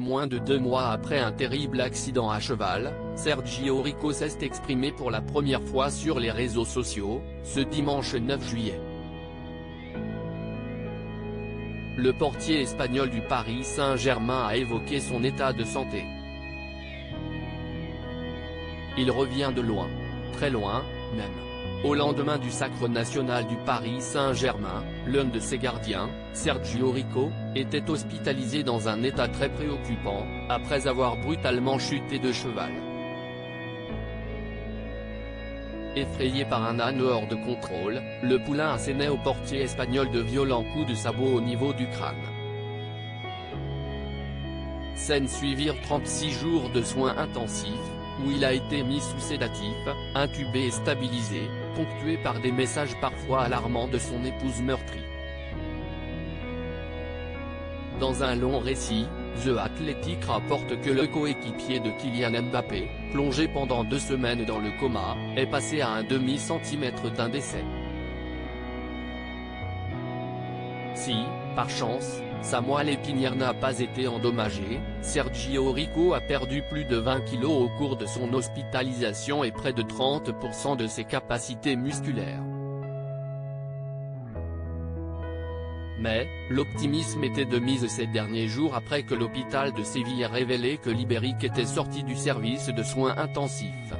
moins de 2 mois après un terrible accident à cheval, Sergio Rico s'est exprimé pour la première fois sur les réseaux sociaux, ce dimanche 9 juillet. Le portier espagnol du Paris Saint-Germain a évoqué son état de santé. Il revient de loin, très loin, même. Au lendemain du sacre national du Paris Saint-Germain, l'un de ses gardiens, Sergio Rico, était hospitalisé dans un état très préoccupant, après avoir brutalement chuté de cheval. Effrayé par un âne hors de contrôle, le poulain assénait au portier espagnol de violents coups de sabot au niveau du crâne. Scène suivirent 36 jours de soins intensifs, où il a été mis sous sédatif, intubé et stabilisé, ponctué par des messages parfois alarmants de son épouse meurtrie. Dans un long récit, The Athletic rapporte que le coéquipier de Kylian Mbappé, plongé pendant 2 semaines dans le coma, est passé à un demi-centimètre d'un décès. Si, par chance, sa moelle épinière n'a pas été endommagée, Sergio Rico a perdu plus de 20 kilos au cours de son hospitalisation et près de 30% de ses capacités musculaires. Mais, l'optimisme était de mise ces derniers jours après que l'hôpital de Séville ait révélé que l'Ibérique était sorti du service de soins intensifs.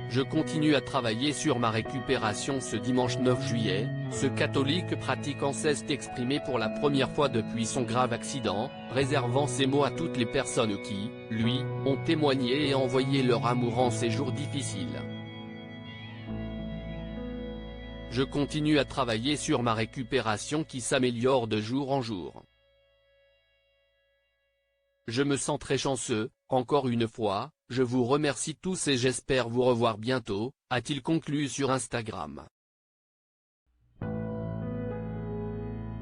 Je continue à travailler sur ma récupération ce dimanche 9 juillet, ce catholique pratiquant s'est exprimé pour la première fois depuis son grave accident, réservant ces mots à toutes les personnes qui, lui, ont témoigné et envoyé leur amour en ces jours difficiles. Je continue à travailler sur ma récupération qui s'améliore de jour en jour. Je me sens très chanceux, encore une fois, je vous remercie tous et j'espère vous revoir bientôt, a-t-il conclu sur Instagram.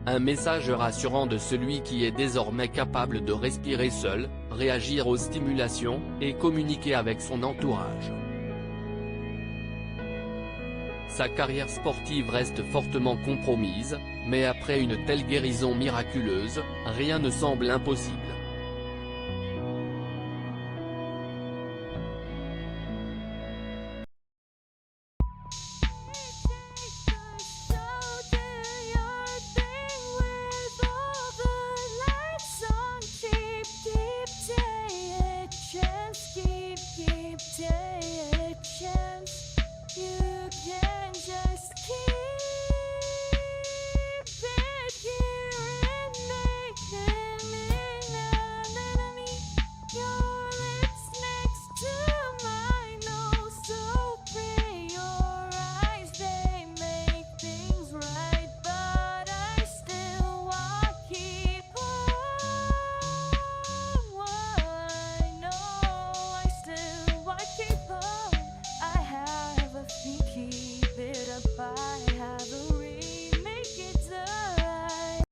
Un message rassurant de celui qui est désormais capable de respirer seul, réagir aux stimulations, et communiquer avec son entourage. Sa carrière sportive reste fortement compromise, mais après une telle guérison miraculeuse, rien ne semble impossible.